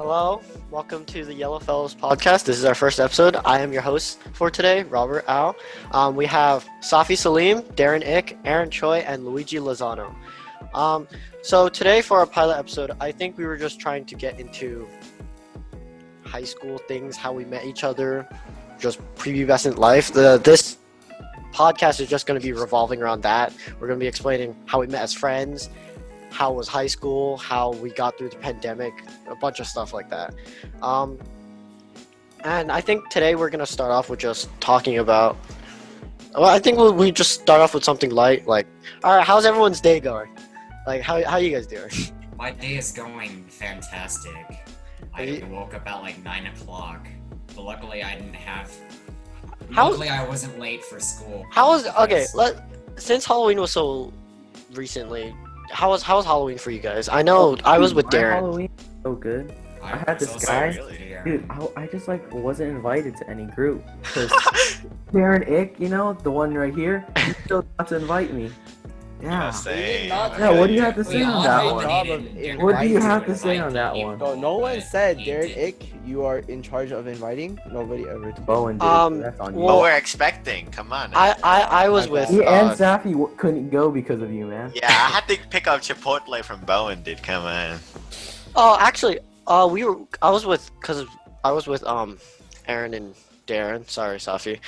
Hello, welcome to the Yellow Fellows podcast. This is our first episode. I am your host for today, Robert Au. We have Safi Saleem, Darren Ich, Aaron Choi, and Luigi Lozano. So today for our pilot episode, I think we were just trying to get into high school things, how we met each other, just prepubescent life. This podcast is just going to be revolving around that. We're going to be explaining how we met as friends, how was high school, how we got through the pandemic, a bunch of stuff like that. And I think today we're going to start off with just talking about, I think we just start off with something light, like, all right, how's everyone's day going? Like, how you guys doing? My day is going fantastic. I woke up at like 9 o'clock, but luckily I didn't have, luckily I wasn't late for school. Since Halloween was so recently, how was Halloween for you guys? I know I was with Darren. Halloween was so good. I had this guy, dude. I just like wasn't invited to any group because Darren Ich, you know, the one right here, he still got to invite me. Yeah. What do you have to say on that one? What do you have to say on that one? No one said, Darren Ich, you are in charge of inviting. Nobody ever told Bowen did. That's on you. Well, we're expecting. Come on. I was with. Me and Safi couldn't go because of you, man. Yeah, I had to pick up Chipotle from Bowen, dude. Come on. Oh, actually, I was with Aaron and Darren. Sorry, Safi,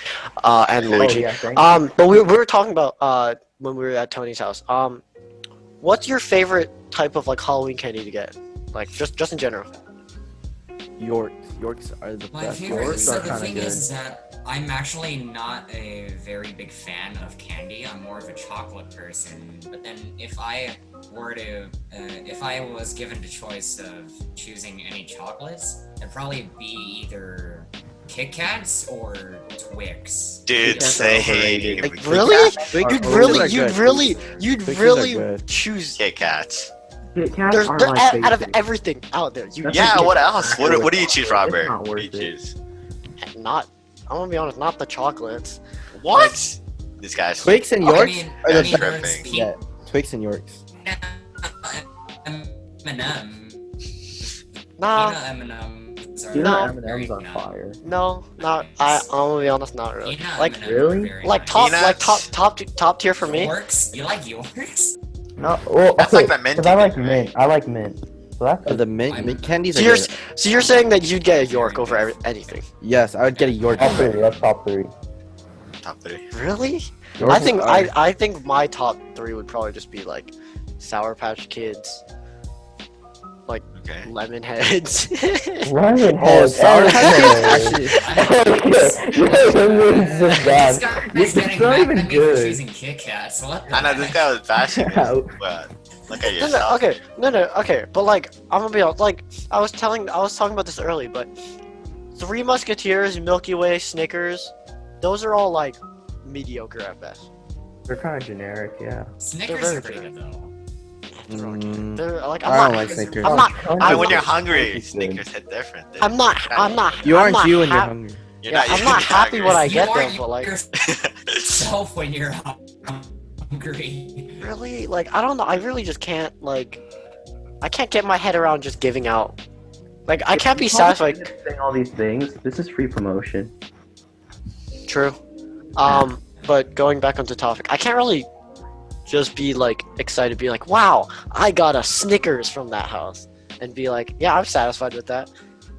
and Luigi. Yeah, but we were talking about when we were at Tony's house. What's your favorite type of like Halloween candy to get? Like just in general. Yorks are the My best. favorite, Yorks so are the kinda thing good. is that I'm actually not a very big fan of candy. I'm more of a chocolate person. But then if I was given the choice of choosing any chocolates, it'd probably be either Kit Kats or Twix. Dude, say hey. Like really? You'd Twixes really are good. choose. Kit Kats. Kit Kats are They're my out of favorite. everything out there. Yeah, what else? What do you choose, It's Robert? not What do you worth it. choose? Not. I'm gonna be honest. Not the chocolates. What? This guy's. Twix and Okay, Yorks are the best. tripping. Yeah, Twix and Yorks. M&M. Nah. Peanut M&Ms are Peanut very M&M's on good. fire. No. Not. I'm gonna be honest. Not really. Peanut Like. M&Ms are really? very Like nice. top tier for me. Yorks? You like Yorks? No, well, That's okay, like the mint 'cause I like candy, mint. I like mint. So that's The mint candies So are you're good. so you're saying that you'd get a York over anything? Yes, I would get a York. top three. That's top three. Top 3. Really? Yorks I think are- I think my top 3 would probably just be like Sour Patch Kids, Okay. Lemon Heads. Lemon Oh, Heads. Sour Patch Kids. This This guy's It's getting not mad even at me for good. choosing Kit Kats. What the I know this heck? guy was bashing Yeah. me, but look at No, yourself. okay, but like I'm gonna be honest, like I was talking about this early, but Three Musketeers, Milky Way, Snickers, those are all like mediocre at best. They're kind of generic, yeah. Snickers very are pretty good though. They're like I don't like Snickers. I'm not. And when you're hungry, Snickers hit different. Dude. I'm not. You aren't I'm you not when you're hap- hungry. You're Yeah, I'm not happy when I get You are them, but like yourself when you're hungry. really, like I don't know. I really just can't like. I can't get my head around just giving out. Like I can't be satisfied. Saying all these things. This is free promotion. True. But going back onto topic, I can't really just be like excited, be like, wow, I got a Snickers from that house, and be like, yeah, I'm satisfied with that.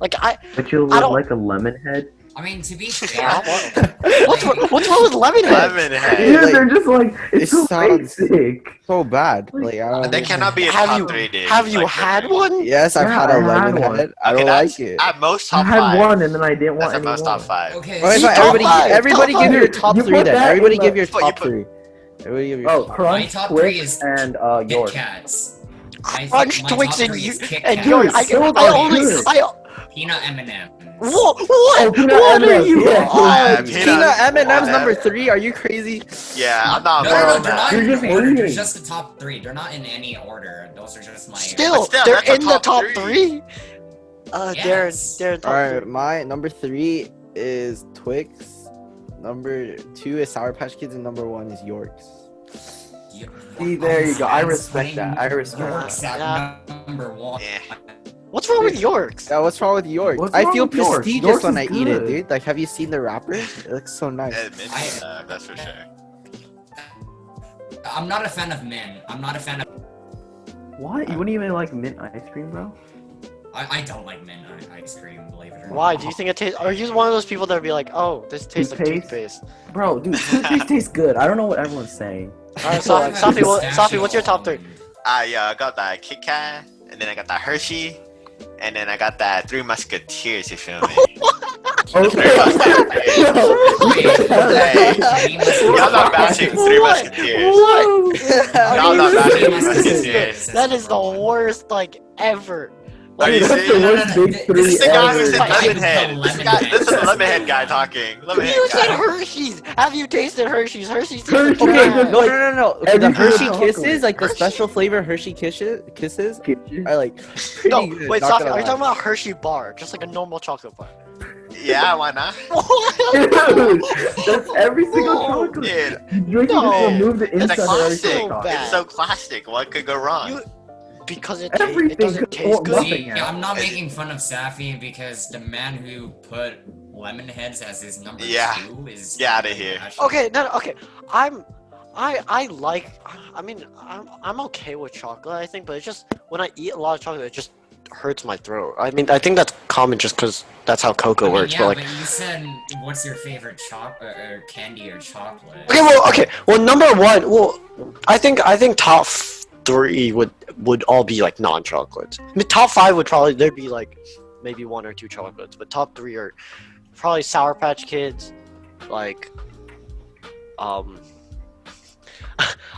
Like But you'll I look don't- like a lemon head. I mean, to be Yeah, fair, what's wrong with lemon head? Lemon Dude, head. like, they're just like it's it so sounds- basic. So bad. Like I don't. They cannot be a Have top you 3, dude. have you Like, had they're- one? Yes, I've Yeah, had a I had lemon one. head. I Okay, don't that's like it. at most I top had 5. one and then I didn't want That's at any most more. top 5. okay. What if See, I- top everybody, five, everybody top give your five. top You 3 put then. that Everybody in give the- your But you top put- 3. Everybody give your Oh, top Crunch, top 3 Twix, is and Kit York. Kats. Crunch, My Twix, top and 3 you is Kit and Kats. yours. Peanut M&Ms. What peanut are M&Ms, you yeah. on? Peanut Peanut M&M's M&Ms. number 3. Are you crazy? Yeah, I'm not No, involved in they're not that. You're in just order. They're reading. just the top 3. They're not in any order. Those are just my. Still, But still, they're that's a in the top top three. 3. Darren, Yes. Darren, top Alright, 3. my number 3 is Twix. Number 2 is Sour Patch Kids, and number 1 is Yorks. See, there you go. I respect that. I respect Yorks that. at number 1. Yeah. What's wrong with Yorks? Yeah, what's wrong with York? What's I wrong feel with Yorks? prestigious Yorks when is I eat it, good. dude. Like, have you seen the wrapper? It looks so nice. That's for sure. I'm not a fan of mint. I'm not a fan of. What? You wouldn't even like mint ice cream, bro? I don't like mint ice cream, believe it or not. Why? Do you think it tastes? Are you one of those people that would be like, oh, this tastes like Toothpaste? toothpaste? Bro, dude, toothpaste tastes good. I don't know what everyone's saying. Alright, Safi, what's your top 3? Yeah, I got that Kit Kat, and then I got that Hershey, and then I got that Three Musketeers. You feel me? Okay. Y'all not bashing Three Musketeers. What? Y'all not bashing Three Musketeers. Musketeers. That is the worst like ever. Are you That's the serious? worst big three This is the guy who ever. said Lemonhead. This is the Lemonhead. Lemonhead guy talking. You Lemonhead said guy. Hershey's. Have you tasted Hershey's? Hershey's tastes Hershey's. like Okay, crap. no. Okay, Every the Hershey kind of Kisses, chocolate. like the Hershey. special flavor Hershey kisses, are like pretty No, good. wait, not Safi, gonna are you lie. talking about Hershey bar? Just like a normal chocolate bar. Yeah, why not? Dude, that's every single No. chocolate. Dude, You drink it, No. just remove the it's a inside of every classic. single So chocolate. bad. It's so classic. What could go wrong? You- Because it Everything doesn't could- taste good. nothing See, else. I'm not making fun of Safi because the man who put Lemonheads as his number 2 is. Get outta here. Okay, no, okay. I like. I mean, I'm okay with chocolate. I think, but it's just when I eat a lot of chocolate, it just hurts my throat. I mean, I think that's common just because that's how cocoa works. Yeah, but like, but you said what's your favorite or candy or chocolate? okay, well, number one, well, I think top 3 would all be like non-chocolates. I mean, top 5 would probably there'd be like maybe 1 or 2 chocolates, but top 3 are probably Sour Patch Kids, like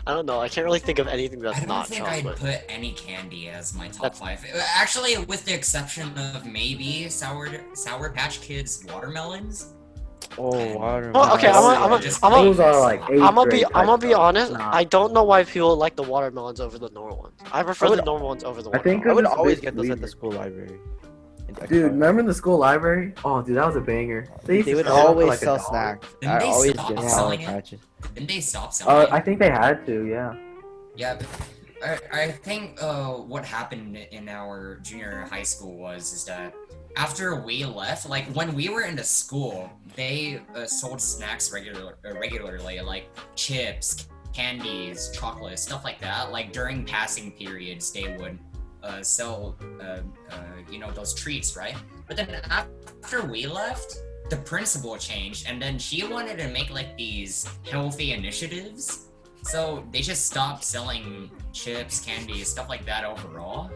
I don't know. I can't really think of anything that's I don't not think chocolate. I'd put any candy as my top That's- 5. Actually, with the exception of maybe Sour Patch Kids watermelons. Oh, water. Well, okay, Those are like eighth I'm gonna grade be type stuff. honest. Nah. I don't know why people like the watermelons over the normal ones. I prefer I would- the normal ones over the I think watermelons. I would It's a always bit get those at the weird. school library. Dude, remember in the school library? Oh, dude, that was a banger. used They to would sell it for always like sell $1. snacks. Didn't I they always stop get Sour selling it? Patches. Didn't they stop selling it? I think they had to, yeah. Yeah, but I think what happened in our junior high school is that after we left, like when we were in the school, they sold snacks regularly, like chips, candies, chocolate, stuff like that. Like during passing periods, they would sell those treats, right? But then after we left, the principal changed, and then she wanted to make like these healthy initiatives. So they just stopped selling chips, candy, stuff like that overall.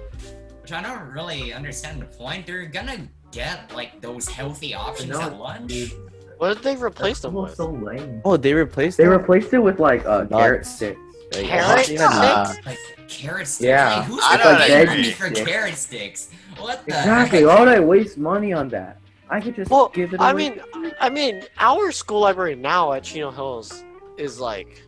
Which I don't really understand the point. They're gonna get like those healthy options know, at lunch. dude. What did they replace them That was with? so lame. Oh, they replaced They them? replaced it with like carrot Nuts. sticks. Like, Carrot they Uh, sticks? Like carrot sticks. Yeah. Like, who's I gonna don't pay agree. money for Sticks. carrot sticks? What the Exactly. heck? Why would I waste money on that? I could just Well, give it away. I mean, our school library now at Chino Hills is like,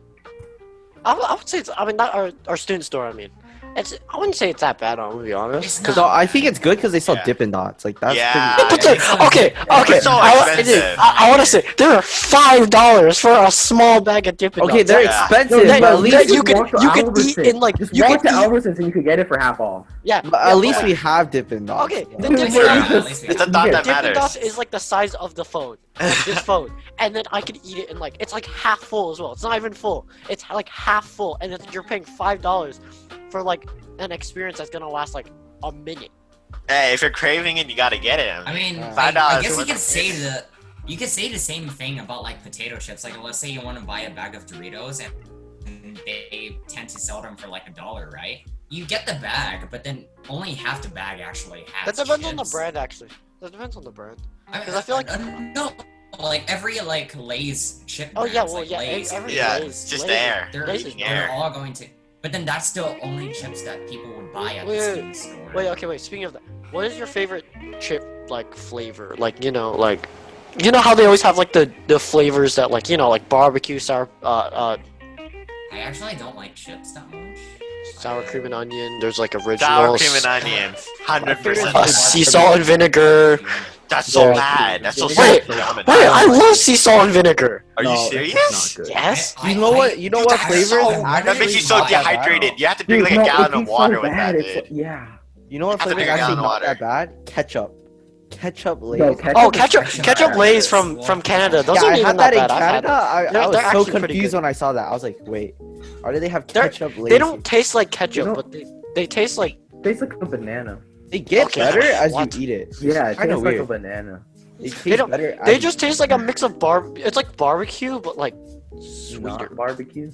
I would say it's. I mean, not our student store. I mean, I wouldn't say it's that bad. I'm gonna be honest. It's Because not. So I think it's good because they sell Yeah. Dippin' Dots. Like that's Yeah. pretty. okay. It's so expensive. I want to say there are $5 for a small bag of Dippin' Okay, Dots. they're Yeah. expensive, That- but at that least you could eat in like just you walk could to eat. Albertsons and you could get it for half off. Yeah. but yeah, at least but- we have Dippin' Dots. Okay, the Dude, Dippin' but Yeah, Dots. at least we It's a have- thought that Dippin' matters. Dots is like the size of the phone, like this phone, and then I could eat it in like it's like half full as well. It's not even full. It's like half full, and you're paying $5 for like an experience that's gonna last like a minute. Hey, if you're craving it, you gotta get it. I mean, $5 I guess you worth could of say it. you could say the same thing about like potato chips. Like, let's say you want to buy a bag of Doritos and they tend to sell them for like $1, right? You get the bag, but then only half the bag actually has. That depends on the chips. brand, actually. That depends on the brand. I mean, 'Cause I feel like- no, like every like Lay's chip. Oh yeah, brands, well like yeah, Lay's, every Yeah, Lay's- it's just Lay's- air. they're, Lay's is eating they're air. all going to. But then that's still only chips that people would buy at the Wait, student store. Wait, okay, wait. Speaking of that, what is your favorite chip like flavor? Like you know how they always have like the flavors that like like barbecue, sour I actually don't like chips that much. sour cream and onion. There's like original. Sour cream and onions. 100%. Sea salt and vinegar. That's so Yeah. bad. That's so Wait, so dumb and Wait, bad. I love sea salt and vinegar. Are No, you it's serious? not good. Yes. You know what? You know what That's flavor? so is weird. That makes you so not that bad. dehydrated. You have to drink Dude, like no, a it gallon of tastes water so with bad. that, It's dude. like- yeah. You know what Have to flavor is be actually gallon of not water. that bad? Ketchup. Ketchup Lay's. No, ketchup Oh, is ketchup fire. Lay's from Canada. Those Yeah, I aren't even had that in bad. I've had Canada. them. I was They're so actually pretty confused good. when I saw that. I was like, wait, why do they have They're- ketchup Lay's? They don't taste like ketchup, know- but they taste like. Tastes like a banana. They get Okay, better as what? you eat it. Yeah, it Kind of tastes like a weird. banana. They taste They don't- better. They as just you taste like a mix of It's like barbecue, but like sweeter. Not barbecue.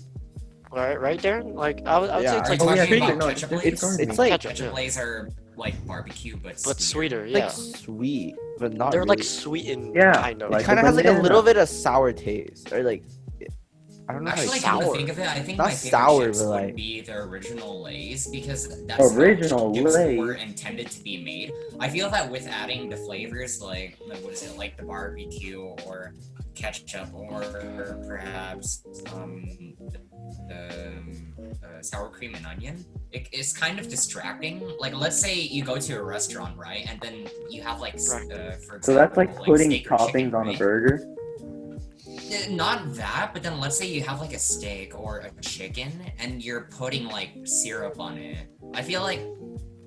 Right, Darren? Like I would say Yeah, it's Are you like Oh, yeah, talking no, about it's- ketchup it's Lay's? It's like ketchup, Ketchup yeah. Lay's are like barbecue, but sweeter, like yeah. sweet, but not They're really. like sweetened, Yeah, kind of. It like kind of a has like a banana. little bit of sour taste, or like I don't know Actually, how come to to sour. think of it, I think Not my favorite sour, chips but, would like- be the original Lay's because that's Original how chips Lay's. were intended to be made. I feel that with adding the flavors like what is it, like the barbecue or ketchup or perhaps the sour cream and onion, it's kind of distracting. Like let's say you go to a restaurant, right, and then you have like for example, So that's like putting steak or chicken, toppings on a right? burger. Not that, but then let's say you have like a steak or a chicken and you're putting like syrup on it. I feel like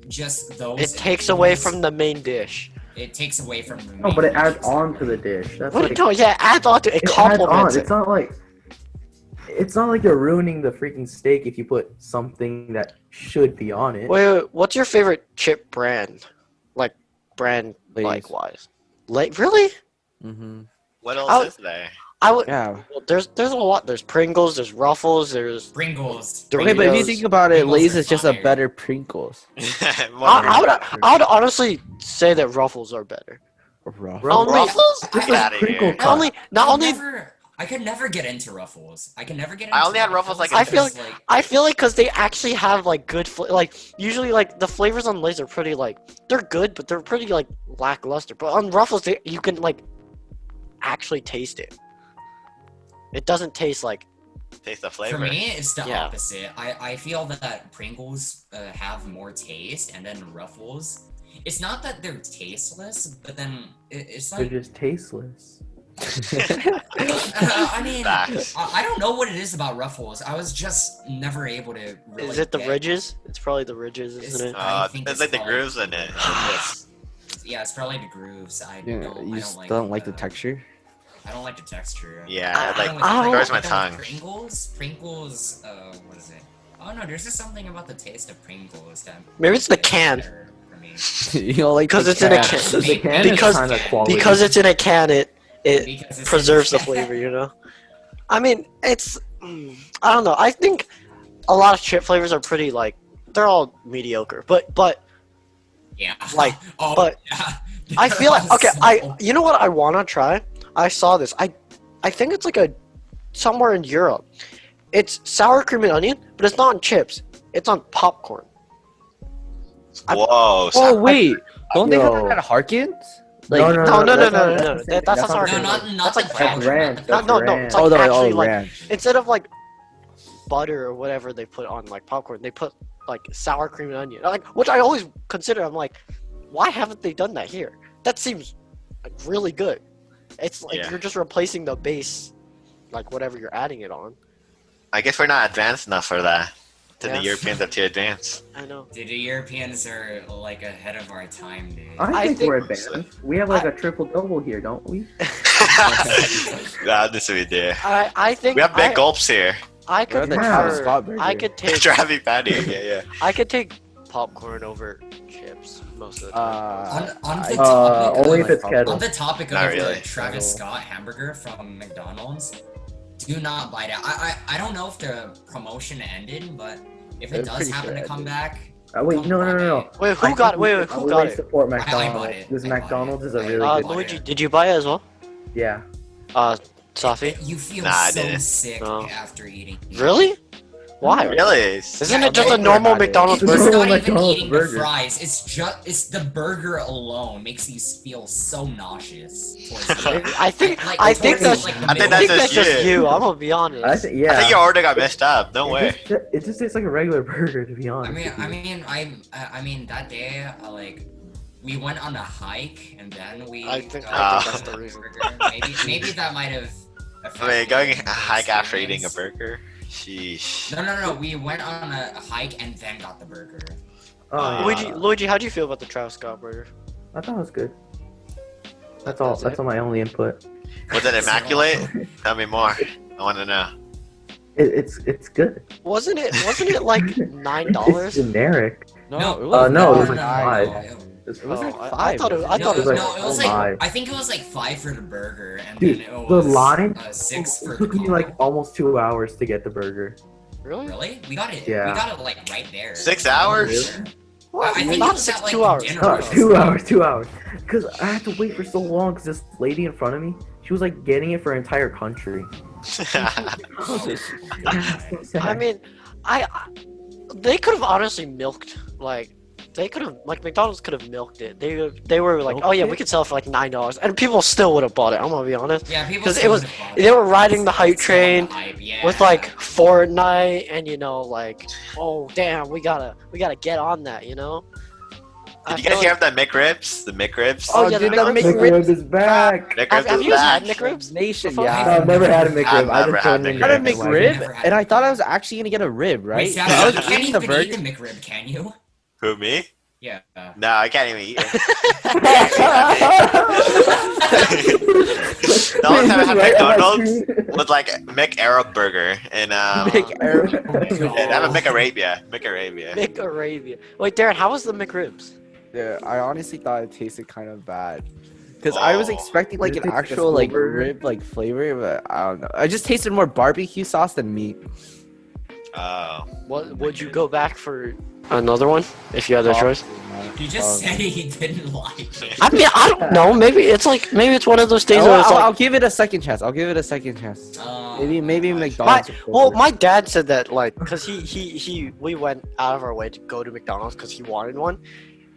just those. It takes away additions- from the main dish. It takes away from the. No, main but it dish, adds on exactly. to the dish. That's What? like No, yeah, it adds on to it. it adds Complements on. it. It's not like you're ruining the freaking steak if you put something that should be on it. Wait, what's your favorite chip brand? Like brand Lay's. likewise. Like really? Mm-hmm. What else I'll- is there? I would. Yeah. Well, there's a lot. There's Pringles. There's Ruffles. There's Pringles. Doritos. Okay, but if you think about it, Pringles Lay's are is just a fire. better Pringles. I would honestly say that Ruffles are better. Rough. Only- Ruffles? I- Get out of Crinkle here. cut. Not only. I could never get into Ruffles. I can never get into I only had Ruffles, like, I feel because, like I feel like because they actually have like good like usually like the flavors on Lay's are pretty like they're good but they're pretty like lackluster. But on Ruffles you can like actually taste it. It doesn't taste like Taste the for flavor. me, it's the Yeah. opposite. I feel that Pringles have more taste, and then Ruffles. It's not that they're tasteless, but then it's They're like just tasteless. I mean, Facts. I don't know what it is about Ruffles. I was just never able to. Really is it the get- ridges? It's probably the ridges, It's- isn't it? I think There's it's like the called- grooves in it. Yes. Yeah, it's probably the grooves. I Yeah, don't. you I just don't don't like the texture. I don't like the texture. Yeah, I- like I- it hurts my With tongue. Pringles. What is it? Oh no, there's just something about the taste of Pringles that. Maybe it's the makes it can. better for me. You don't like Because the it's in a can. can. The can Because- is kind of quality. Because it's in a can, it Because it's preserves the in- flavor. You know. I mean, it's. I don't know. I think a lot of chip flavors are pretty like they're all mediocre, but Yeah. Like, oh, but yeah. I feel like okay. So- You know what I wanna try? I saw this. I think it's like a somewhere in Europe. It's sour cream and onion, but it's not on chips. It's on popcorn. Whoa. Oh wait, don't they have Yo. that at Harkins? No, No, no, no, that's no, not- no, that's no, the same- that's that's not not sour the cream. No, same. not That's the like That's powder. ranch. not That's the- No, it's ranch. like Oh, actually like ranch. instead of like butter or whatever they put on like popcorn, they put like sour cream and onion. Like which I always consider. I'm like, why haven't they done that here? That seems like really good. It's like Yeah. you're just replacing the base, like whatever you're adding it on. I guess we're not advanced enough for that. To Yeah. the Europeans are too advanced. I know. The Europeans are like ahead of our time, dude. I think think- we're advanced. We have like a triple double here, don't we? Nah, this we do. I think We have big gulps here. I We're could the Yeah. Travis prefer, Scott burger. I could take Travis Patty. Yeah. I could take popcorn over chips most of the time. On the Uh, topic only of, if it's kettle. on the topic Not of really. the Travis Scott hamburger from McDonald's, do not buy that. I don't know if the promotion ended, but if it I'm does pretty happen sure to it come ended. back, Wait, no. Wait, I who think got it? we Wait, should who got always it? support bought McDonald's it. because I bought McDonald's it. is a I really bought good. it. Luigi, did you buy it as well? Yeah. Safi? you feel Nah, I so didn't. sick No. after eating. it. Really? Why? Really? Isn't Yeah, it just a okay. normal Had it. McDonald's It's Burger. burger? not even McDonald's eating burger. the fries. It's the burger alone makes you feel so nauseous. Towards the end. I think Like, I think towards, that's like, the I think middle. that's just you. you. I'm gonna be honest. I think yeah. I think your order got messed up. No way. It just tastes like a regular burger, to be I honest. mean, with you. I mean that day, like, we went on a hike and then we. I think got that's the the reason. burger. Maybe that might have. I affected mean, going the a hike after eating a experience. burger? Sheesh. No. We went on a hike and then got the burger. Oh, yeah. Luigi, how do you feel about the Travis Scott burger? I thought it was good. That's all. That's all my only input. Was it immaculate? Tell me more. I want to know. It's good. Wasn't it like $9? It's generic. No, it was no, it was $9. like $5. It was like I $5. thought it No, was no, like it was $5. like I think it was like $5 for the burger, and Dude, then it the was line 6 for It the took me combo. like almost 2 hours to get the burger. Really? Really? We got it. Yeah. We got it like right there. 6 hours? What? I think Not it was at, like, 2 hours. dinner No, or 2 hours, 2 hours. Because I had to wait for so long because this lady in front of me, she was like getting it for an entire country. I mean, they could have honestly milked McDonald's could have milked it. They were like, Milked oh yeah, it? we could sell it for like $9, and people still would have bought it. I'm gonna be honest. Yeah, people 'Cause still it was- would've bought they were riding It's the hype still on the train hype, yeah. With like Fortnite, and like, oh damn, we gotta get on that, I Did you feel guys hear like- of the McRibs? The McRibs? Oh, yeah, dude, the the McRib- McRib is back. McRibs Have is you guys back. had McRibs? Nation, before? yeah. No, I've never had a I've McRib. I never just had joined in I had a there. McRib, and I thought I was actually gonna get a rib, right? Wait, So Safi, I was you can't eating the even eat burger. the McRib, can you? Who, me? Yeah. No, I can't even eat it. The only time I had Right on my McDonald's screen. was like McArab burger and and I'm a McArabia. McArabia. Wait, Darren, how was the McRibs? Yeah, I honestly thought it tasted kind of bad. Because I was Oh. expecting like Did an it taste like a actual like burger? rib like flavor, but I don't know. I just tasted more barbecue sauce than meat. Oh. What would you go back for another one if you had the choice? He just said he didn't like it. I mean, I don't know. Maybe it's one of those things I'll, where it's I'll like. give it a second chance. Maybe McDonald's. My dad said that like because we went out of our way to go to McDonald's because he wanted one,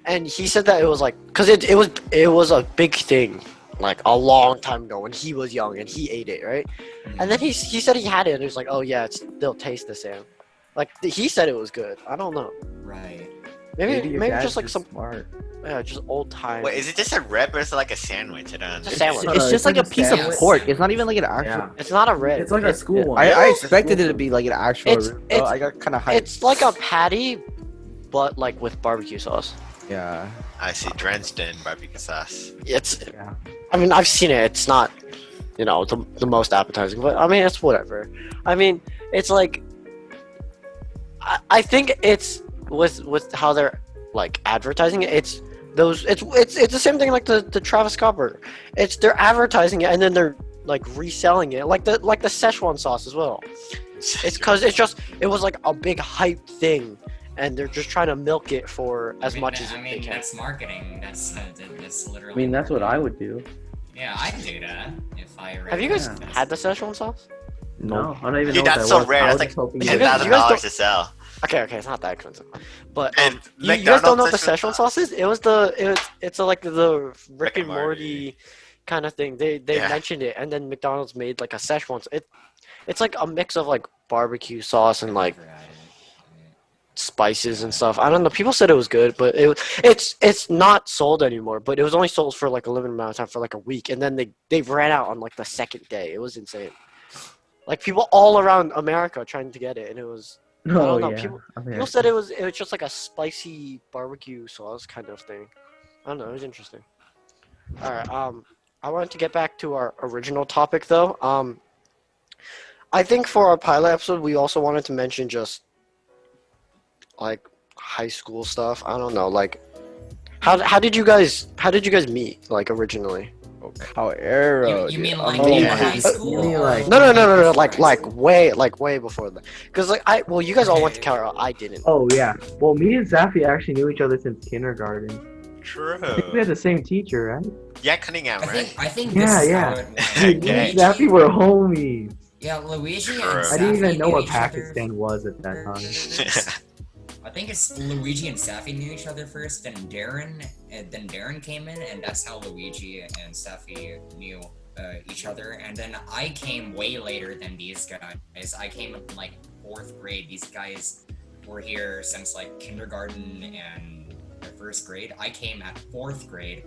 and he said that it was like because it was a big thing like a long time ago when he was young and he ate it, right? And then he said he had it and he was like, oh yeah, it still tastes the same. Like he said it was good. I don't know. Right. Maybe your dad's just like some smart. just old time. Wait, is it just a rib or is it like a sandwich? I don't It's a sandwich. No, It's no, just like a like a piece of sandwich. pork. It's not even like an actual. Yeah. It's not a rib. It's like a school one. I expected it to be like an actual It's- rib. it's- I got kind of hyped. It's like a patty, but like with barbecue sauce. Yeah. I see drenched in barbecue sauce. It's. Yeah. I mean, I've seen it. It's not, the most appetizing, but I mean, it's whatever. I mean, it's like. I think it's with how they're like advertising it. It's the same thing like the Travis Scott burger. They're advertising it and then they're like reselling it like the Szechuan sauce as well. It's because it was like a big hype thing, and they're just trying to milk it for as much as they can. That's marketing. That's literally. I mean, that's what I would do. Yeah, I'd do that if I. Have you guys Yeah. had the Szechuan sauce? No, I don't even Dude, know what that's that so was. rare. I That's was like just hoping You you guys- $10,000 don't- to sell. Okay, it's not that expensive, but And you guys don't know what the McDonald's Szechuan sauce is? It's like the Rick and Morty kind of thing. They Yeah. mentioned it, and then McDonald's made like a Szechuan. It's like a mix of like barbecue sauce and like spices and stuff. I don't know. People said it was good, but it's not sold anymore. But it was only sold for like a limited amount of time for like a week, and then they ran out on like the second day. It was insane. Like people all around America trying to get it, and it was. I don't know, yeah. People said it was just like a spicy barbecue sauce kind of thing. I don't know. It was interesting. All right. I wanted to get back to our original topic though. I think for our pilot episode, we also wanted to mention just like high school stuff. I don't know. Like, how did you guys meet like originally? How arrow. You mean dude. like Oh in my high God. school? You mean like- No. Like way before that. Because you guys all went to Cal. I didn't. Oh yeah. Well, me and Safi actually knew each other since kindergarten. True. I think we had the same teacher, right? Yeah, Cunningham, right? I think Yeah, this is yeah. how it went. Dude, me and Okay. Safi were homies. Yeah, Luigi and Sure. Safi I didn't even know knew what each other. Pakistan was at that time. I think it's Luigi and Safi knew each other first, then Darren came in, and that's how Luigi and Safi knew each other. And then I came way later than these guys. I came in like 4th grade. These guys were here since like kindergarten and the 1st grade. I came at 4th grade.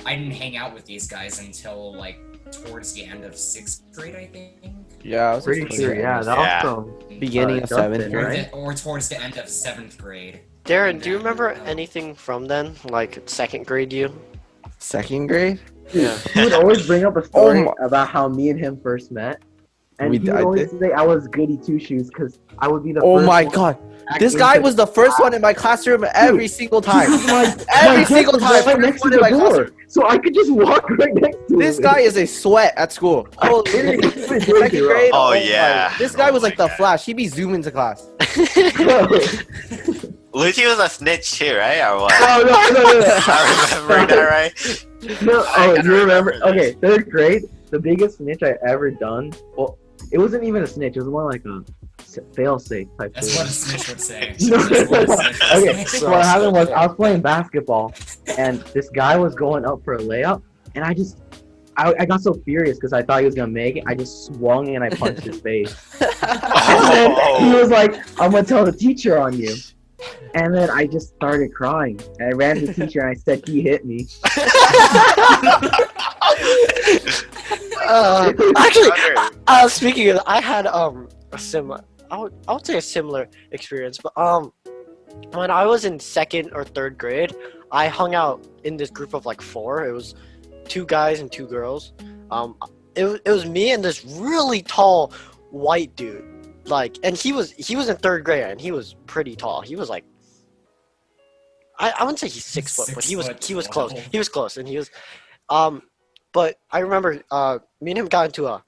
I didn't hang out with these guys until like towards the end of 6th grade, I think. Yeah, I was Pretty just sure, yeah. That Yeah. was from beginning of Justin, 7th grade. right? Or towards the end of 7th grade. Darren, do you remember anything from then? Like second grade you? Second grade? Yeah. He would always bring up a story my- about how me and him first met. And he would I always did. say I was goody two shoes because I would be the Oh first my one god. back This into guy the was the first one in my classroom every single time. Every single time. Right First next to one the in my door, classroom. so I could just walk right next to This him. guy is a sweat at school. Holy second grade. Oh, my- yeah. This guy Oh was my like the God. Flash. He'd be zooming to class. Luigi was a snitch too, right? Or what? No. I remember that right. No, I oh, gotta you remember? remember this. Okay, third grade, the biggest snitch I ever done. Well, it wasn't even a snitch. It was more like a fail-safe type That's thing. what a snitch would say. No, That's what a snitch would okay, say. so what happened was I was playing basketball, and this guy was going up for a layup, and I got so furious because I thought he was gonna make it. I just swung and I punched his face. And then he was like, "I'm gonna tell the teacher on you." And then I just started crying. And I ran to the teacher and I said, "He hit me." Actually, speaking of, I had a similar. I would say a similar experience, but when I was in second or third grade, I hung out in this group of like 4. It was 2 guys and 2 girls. It was me and this really tall white dude. Like, and he was in third grade and he was pretty tall. He was like, I wouldn't say he's 6 foot, but he was close. Wow. He was close, and he was, but I remember me and him got into a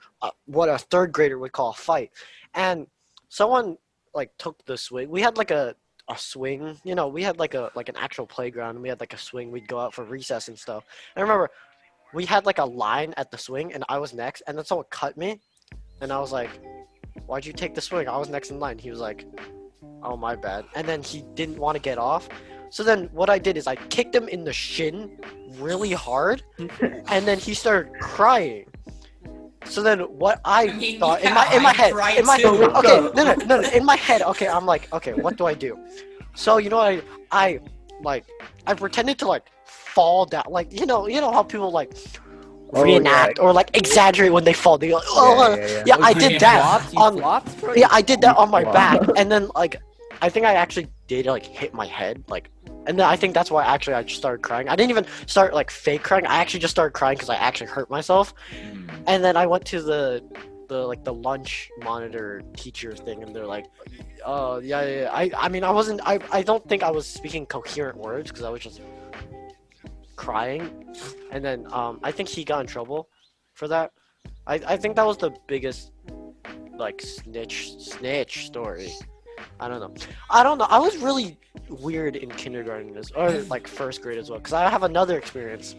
what a third grader would call a fight, and someone like took the swing. We had like a swing, you know, we had like an actual playground, and we had like a swing. We'd go out for recess and stuff. And I remember we had like a line at the swing, and I was next, and then someone cut me, and I was like, "Why'd you take the swing? I was next in line." He was like, "Oh, my bad." And then he didn't want to get off. So then what I did is I kicked him in the shin really hard, and then he started crying. So then what I mean, thought yeah, in my I'd head, cry in my too. okay, no, in my head, okay, I'm like, okay, what do I do? So you know, I pretended to like fall down, like you know how people like Oh, reenact or like exaggerate when they fall. They go, oh, yeah, I You did that flopped? You on, flopped, bro? yeah, I did that on my Wow. back, and then like, I think I actually did like hit my head, like, and then I think that's why actually I just started crying. I didn't even start like fake crying. I actually just started crying because I actually hurt myself, and then I went to the lunch monitor teacher thing, and they're like, oh yeah. I mean, I don't think I was speaking coherent words because I was just crying, and then I think he got in trouble for that. I think that was the biggest like snitch story. I don't know. I was really weird in kindergarten or like first grade as well, because I have another experience.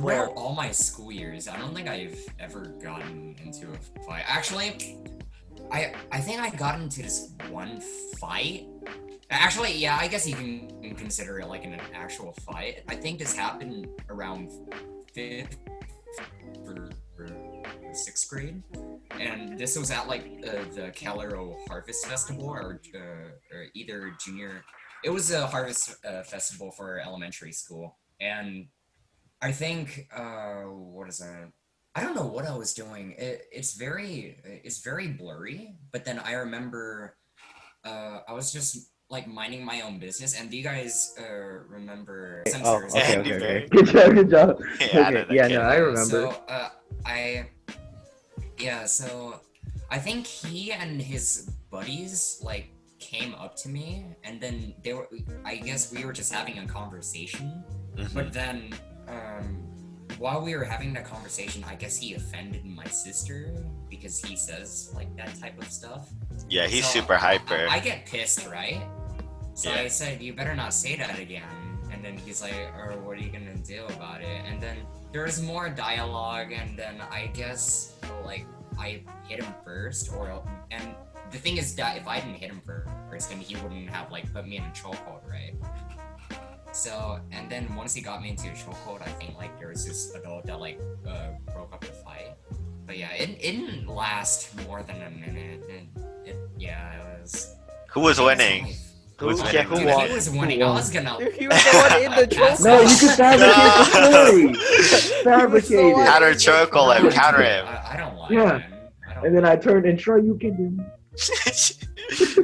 Where? Throughout all my school years, I don't think I've ever gotten into a fight. Actually, I think I got into this one fight. Actually, yeah, I guess you can consider it like an actual fight. I think this happened around 5th or 6th grade, and this was at like the Calero Harvest Festival or either junior. It was a harvest festival for elementary school, and I think what is that? I don't know what I was doing. It's very blurry. But then I remember I was just like minding my own business. And do you guys remember? Oh, Sensors? okay. Good job. Yeah, I know Okay, that yeah, kid. no, I remember. So I think he and his buddies like came up to me, and then I guess we were just having a conversation. But then while we were having that conversation, I guess he offended my sister because he says like that type of stuff. Yeah, he's So super hyper. I get pissed, right? So Yeah. I said, "You better not say that again." And then he's like, "Or what are you gonna do about it?" And then there was more dialogue, and then I guess like I hit him first, and the thing is that if I didn't hit him first, then he wouldn't have like put me in a chokehold, right? So, and then once he got me into a chokehold, I think like there was this adult that like broke up the fight. But yeah, it didn't last more than a minute. And it was. Who was winning? life. Who's Yeah, winning? who Dude, won? he was winning. I was gonna. He was the one in the choke. No, you can fabricate the story. Fabricate it. Counter chokehold him, counter him. I don't like Yeah. him. I don't And then I turned and Troy, you can do.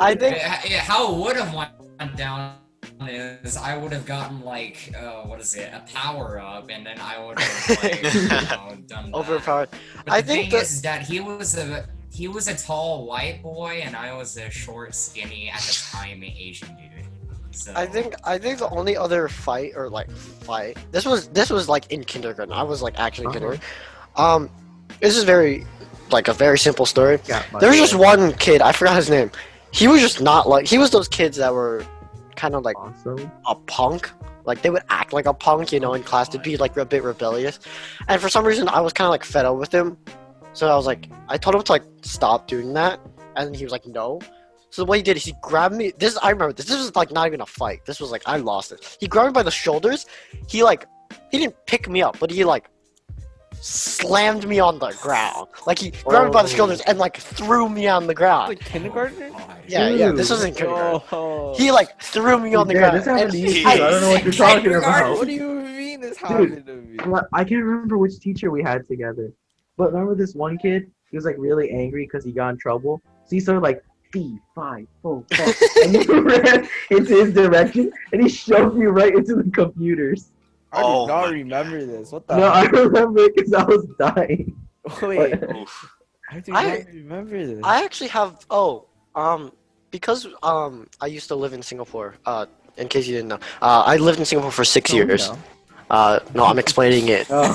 I think How it would have went down is I would have gotten like what is it, a power up, and then I would have like done that. Overpowered. But I the think thing is that he was a tall white boy, and I was a short, skinny at the time Asian dude. So I think the only other fight or like fight. This was like in kindergarten. I was like actually in kindergarten. This is very like a very simple story. There was just one kid. I forgot his name. He was just not like he was those kids that were kind of like Awesome. a punk. Like they would act like a punk, you know, in class to be like a bit rebellious. And for some reason, I was kind of like fed up with him. So I was like, I told him to like stop doing that, and he was like, no. So what he did is he grabbed me. I remember this. This was like not even a fight. This was like I lost it. He grabbed me by the shoulders. He didn't pick me up, but he like slammed me on the ground. Like he grabbed me by the shoulders and like threw me on the ground. Like kindergarten? Yeah. This was in kindergarten. Oh. He like threw me on the Yeah, ground. this happened to you too. I- I don't know what you're talking about. What do you mean this happened to me? I can't remember which teacher we had together, but remember this one kid? He was like really angry because he got in trouble. So he started like 3, 5, 4, 5, and he ran into his direction, and he shoved me right into the computers. I do Oh not my remember this. What the No, I heck? remember it because I was dying. Wait, Oof. I do I- not remember this. I actually have because I used to live in Singapore. In case you didn't know, I lived in Singapore for 6 years. No, I'm explaining it. Oh.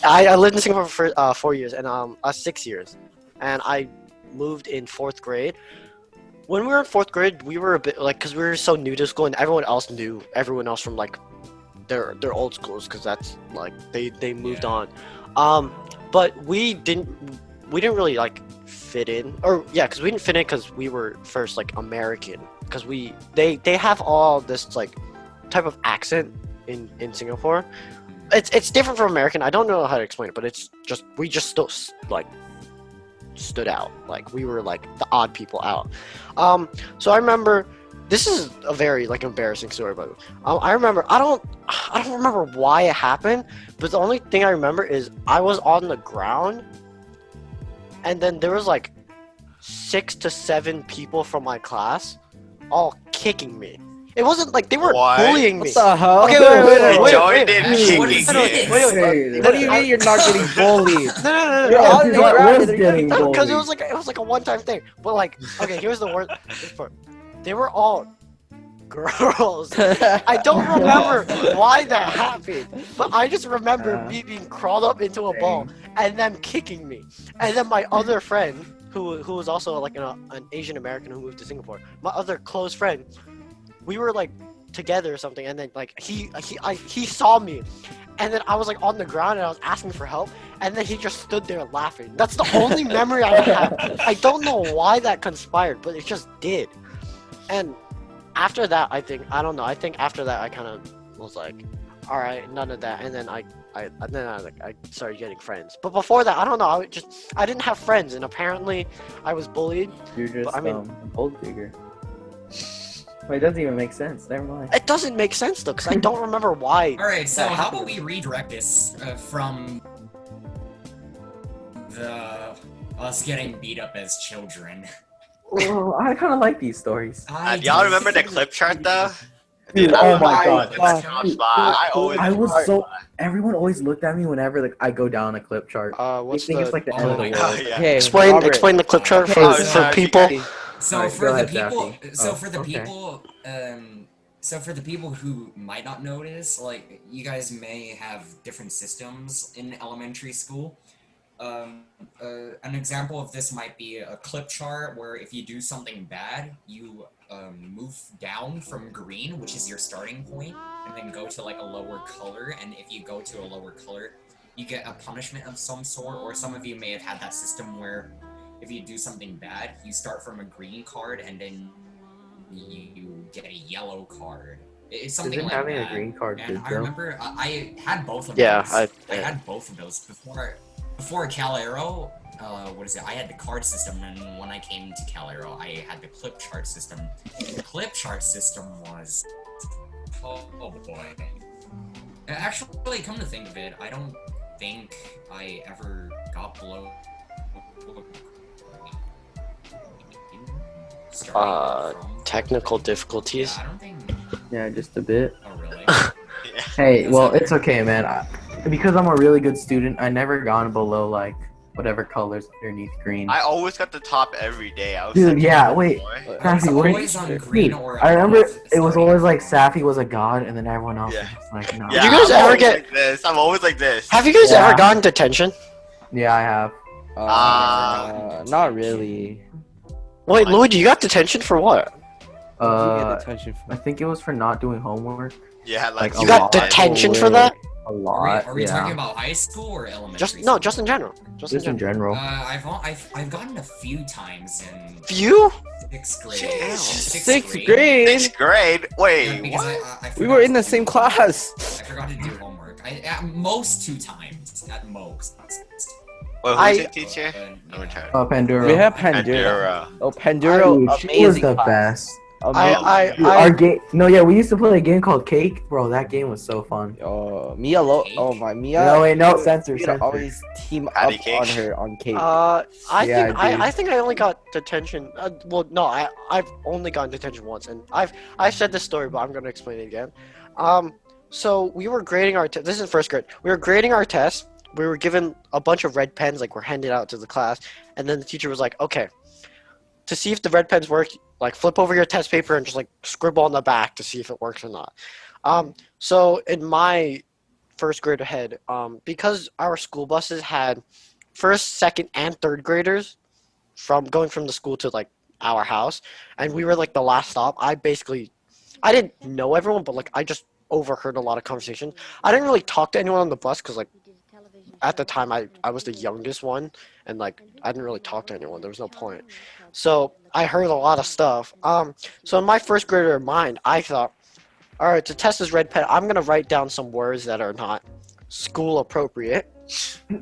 I lived in Singapore for 4 years and 6 years, and I moved in 4th grade. When we were in 4th grade, we were a bit like because we were so new to school, and everyone else knew everyone else from like their old schools because that's like they moved on. But we didn't really like fit in, or yeah, because we didn't fit in because we were first like American, because they have all this like type of accent in Singapore. It's different from American. I don't know how to explain it, but it's just we just still like stood out. Like we were like the odd people out. So I remember this is a very like embarrassing story, but I remember I don't remember why it happened, but the only thing I remember is I was on the ground, and then there was like 6 to 7 people from my class all kicking me. It wasn't like they were What? bullying me. What the hell? Okay, wait. Joey did What kicking is it. Wait. What do you mean you're not getting bullied? No. You're Yeah, on the what ground was and getting you're- Because bullied? it was like a one-time thing. But like, okay, here's the worst part. They were all girls. I don't remember why that happened, but I just remember me being crawled up into a ball and them kicking me. And then my other friend, who was also like an Asian American who moved to Singapore, my other close friend, we were like together or something, and then like he saw me, and then I was like on the ground and I was asking for help, and then he just stood there laughing. That's the only memory I have. I don't know why that conspired, but it just did. And after that, I think after that I kind of was like, all right, none of that. And then I started getting friends. But before that, I don't know. I didn't have friends, and apparently I was bullied. You're just But, I mean- a gold digger. Wait, it doesn't even make sense. Never mind. It doesn't make sense though, because I don't remember why. All right, so that how happened. about we redirect this from us getting beat up as children? Well, I kind of like these stories. Y'all remember the clip chart though? Dude, oh my God. god. I always Everyone always looked at me whenever like I go down a clip chart. What's They think it's like the Oh end of my the God. world. yeah. Okay, explain Robert. the clip chart for Oh, sorry, people. So Alright, for go the ahead, people, Safi. so Oh, for the okay. people, so for the people who might not notice, like you guys may have different systems in elementary school. An example of this might be a clip chart where if you do something bad, you move down from green, which is your starting point, and then go to like a lower color. And if you go to a lower color, you get a punishment of some sort. Or some of you may have had that system where if you do something bad, you start from a green card and then you get a yellow card. It's something Isn't like having that. a green card And good I though? remember I had both of Yeah, those. I- had both of those before Cal Aero. What is it? I had the card system, and when I came to Cal Aero, I had the clip chart system. The clip chart system was oh boy. Actually, come to think of it, I don't think I ever got below. Starting from technical difficulties. Yeah, I don't think. Yeah, just a bit. Oh really? Yeah. Hey, well, it's okay, man. Because I'm a really good student, I never gone below like whatever colors underneath green. I always got the top every day. I was Dude, such a yeah, good wait. boy. It's Safi, what always on green or. I remember above it was starting always like from- Safi was a god, and then everyone else Yeah. was just like, no. Yeah, Did you guys I'm ever always get- like this? I'm always like this. Have you guys Yeah. ever gotten detention? Yeah, I have. Not really. Wait, Luigi, you got detention for what? You Uh, get attention I from. think it was for not doing homework. Yeah, like You You a got lot. detention for Oh, that? A Are we, lot. are we yeah. talking about high school or elementary? Just in general. Just in Just in general. general. I've gotten a few times in Few? 6th grade. Jeez. Sixth grade. sixth grade. Yeah, Wait, because what? I We forgot were in to the do same homework. class. I forgot to do homework. At most 2 times. At most. Wait, I- who's your teacher? But, I'm retarded. Pandora. We have Pandora. Pandora. Oh, Pandora, Dude, she was amazing the class. best. Amazing. Dude, our game. No, yeah, we used to play a game called Cake, bro. That game was so fun. Mia Cake? Oh my Mia. No, wait, no, censor, We'd censor. always team Patty up cake. on her on cake. I Yeah, think dude. I think I only got detention. Well, no, I've only gotten detention once, and I've said this story, but I'm gonna explain it again. So we were grading our this is first grade. We were grading our tests. We were given a bunch of red pens, like were handed out to the class, and then the teacher was like, "Okay, to see if the red pens work, like flip over your test paper and just like scribble on the back to see if it works or not." So in my first grade ahead, because our school buses had first, second, and third graders from going from the school to like our house, and we were like the last stop. I didn't know everyone, but like I just overheard a lot of conversation. I didn't really talk to anyone on the bus because like at the time I was the youngest one, and like I didn't really talk to anyone. There was no point. So I heard a lot of stuff. So in my first grader mind, I thought, all right, to test this red pen, I'm gonna write down some words that are not school appropriate.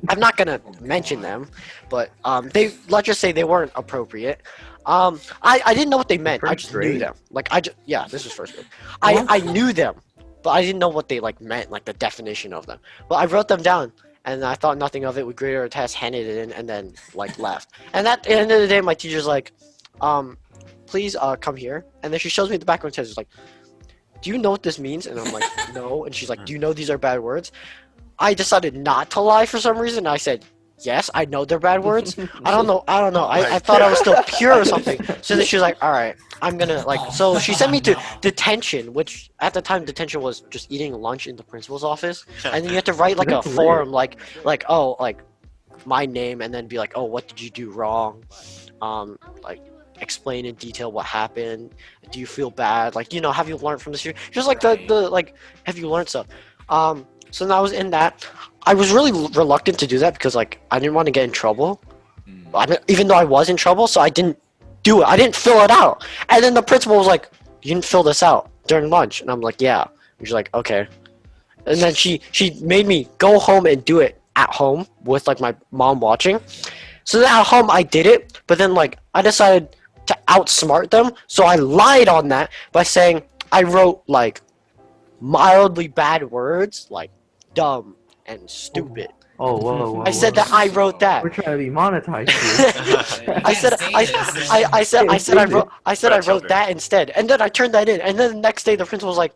I'm not gonna mention them, but let's just say they weren't appropriate. I didn't know what they meant. I First just knew grade? them. Like yeah, this was first grade. I knew them, but I didn't know what they like meant, like the definition of them. But I wrote them down, and I thought nothing of it. We graded our test, handed it in, and then like left. And at the end of the day, my teacher's like, please come here. And then she shows me the back of the test. She's like, do you know what this means? And I'm like, no. And she's like, do you know these are bad words? I decided not to lie for some reason. I said, yes, I know they're bad words. I don't know. I thought I was still pure or something. So then she was like, all right, I'm gonna like. So she sent me to detention, which at the time detention was just eating lunch in the principal's office, and then you have to write like a That's weird. form, like oh like my name, and then be like, oh, what did you do wrong? Like explain in detail what happened. Do you feel bad? Like, you know, have you learned from this year? Just like the like, have you learned stuff? So then I was in that. I was really reluctant to do that because like I didn't want to get in trouble. Even though I was in trouble, so I didn't do it. I didn't fill it out. And then the principal was like, "You didn't fill this out during lunch," and I'm like, "Yeah." And she's like, "Okay." And then she made me go home and do it at home with like my mom watching. So then at home I did it, but then like I decided to outsmart them, so I lied on that by saying I wrote like mildly bad words like dumb and stupid. Oh, whoa. I said that I wrote that. We're trying to be monetized here. I said I wrote that instead, and then I turned that in, and then the next day the principal was like,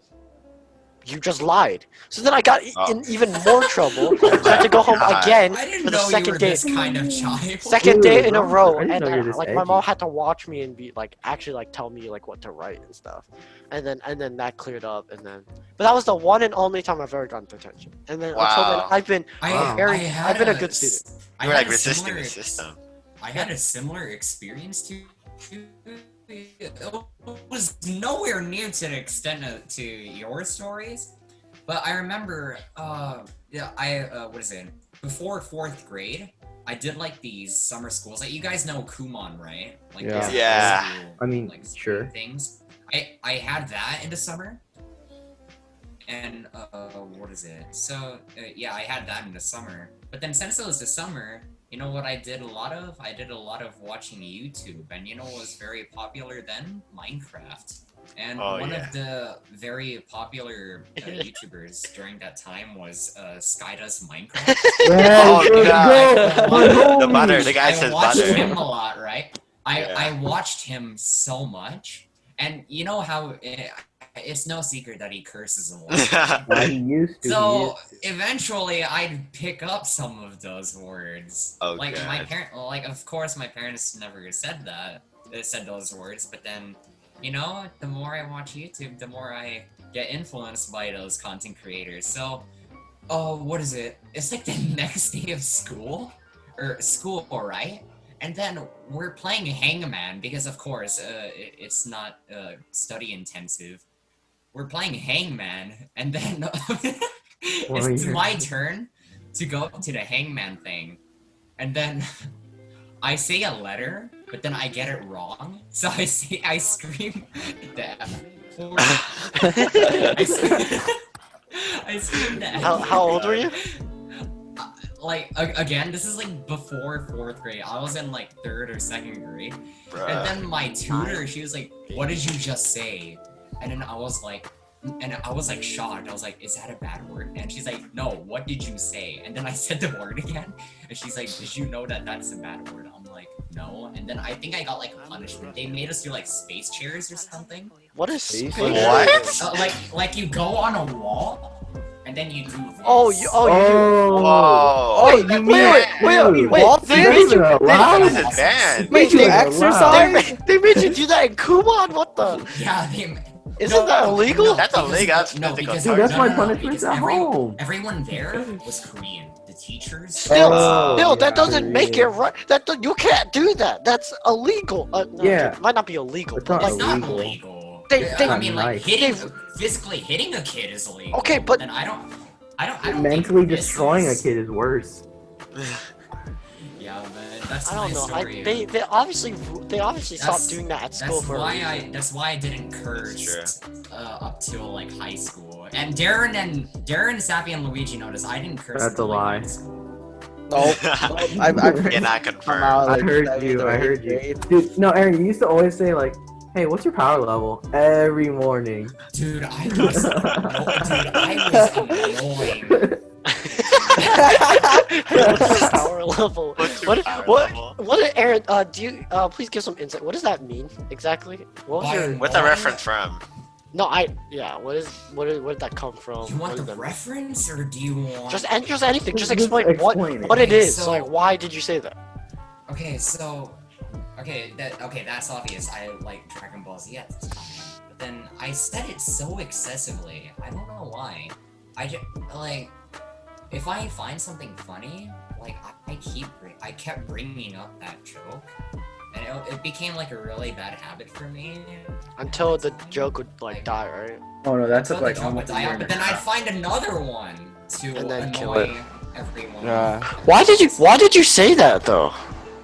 "You just lied." So then I got in even more trouble. So I had to go home again I didn't for the know you second were day. this kind of child. Second day in a Dude, row, I didn't and know you were then, this like my mom edgy. had to watch me and be like actually like tell me like what to write and stuff, and then that cleared up, and then but that was the one and only time I've ever gotten detention, and then until then Wow. I've been Wow. I've been a good student. I You were had like a resisting similar the system. I had a similar experience to it was nowhere near to the extent to your stories, but I remember what is it, before 4th grade I did like these summer schools. Like, you guys know Kumon, right? Like Yeah. those Yeah. school, I mean, like, sure. things. I had that in the summer, and what is it? So yeah, I had that in the summer. But then since it was the summer, you know what I did a lot of? I did a lot of watching YouTube, and you know what was very popular then? Minecraft. And Oh, one yeah. of the very popular YouTubers during that time was Sky Does Minecraft. Oh, let's God. go. The butter, the guy I says watched butter. him a lot, right? I Yeah. watched him so much, And you know how it's no secret that he curses a lot. Yeah, he used to. So eventually, I'd pick up some of those words. Oh, like my God. parent, like of course my parents never said that. They said those words, but then, you know, the more I watch YouTube, the more I get influenced by those content creators. So, oh, what is it? It's like the next day of school, right? And then we're playing Hangman because, of course, it's not study intensive. We're playing Hangman, and then it's my turn to go to the Hangman thing, and then I say a letter, but then I get it wrong. So I scream the F word. I scream the F word. How old were you? Like again, this is like before 4th grade. I was in like 3rd or 2nd grade, Bruh. and then my tutor, she was like, "What did you just say?" And then I was like shocked. I was like, "Is that a bad word?" And she's like, "No, what did you say?" And then I said the word again, and she's like, "Did you know that that's a bad word?" I'm like, "No." And then I think I got like a punishment. They made us do like space chairs or something. What is Space space? What? Like you go on a wall, and then you do this. Oh, you Whoa. Oh, you mean wait, wall they made you, That is they, advanced. Made you They- exercise? they made you do that in Kumon? What the? Yeah, Isn't that illegal? That's illegal. That's no, physical because Dude, that's my no, punishment because at home. everyone there was Korean. The teachers. Still, Oh, still, that yeah. doesn't make it right. You can't do that. That's illegal. No, Yeah. it might not be illegal, It's but not It's like, not illegal. illegal. They- I mean, like Nice. physically hitting a kid is illegal. Okay, but- then I don't think Mentally this destroying a is- kid is worse. Yeah, but that's I my don't know. story. They obviously stopped That's- doing that at school That's for a why reason. that's why I didn't curse That's up till like high school. And Darren, Safi, and Luigi noticed I didn't curse. That's until, a like, lie. middle school. Nope. I've Cannot I'm confirm. out, I like, heard 7th you. or I 8th heard you. grade. Dude, no, Aaron, you used to always say like, "Hey, what's your power level?" every morning. Dude, I was annoying. What's your power level? What's your What? power What? level? What? Aaron, do you please give some insight? What does that mean exactly? What was Why- your? What's the reference from? No, yeah. What did that come from? You want What the is that- reference or do you want? Just anything. Just Just explain explain it. what it Okay, is. so- Like, why did you say that? Okay, so that's obvious. I like Dragon Ball Z at the time, but then I said it so excessively. I don't know why. I just like if I find something funny, like I kept bringing up that joke, and it became like a really bad habit for me. Until the joke would like die, right? Oh no, that Until took the like joke would almost a die year out, and but a then I'd half. find another one to And then kill annoy everyone. Why did you say that though?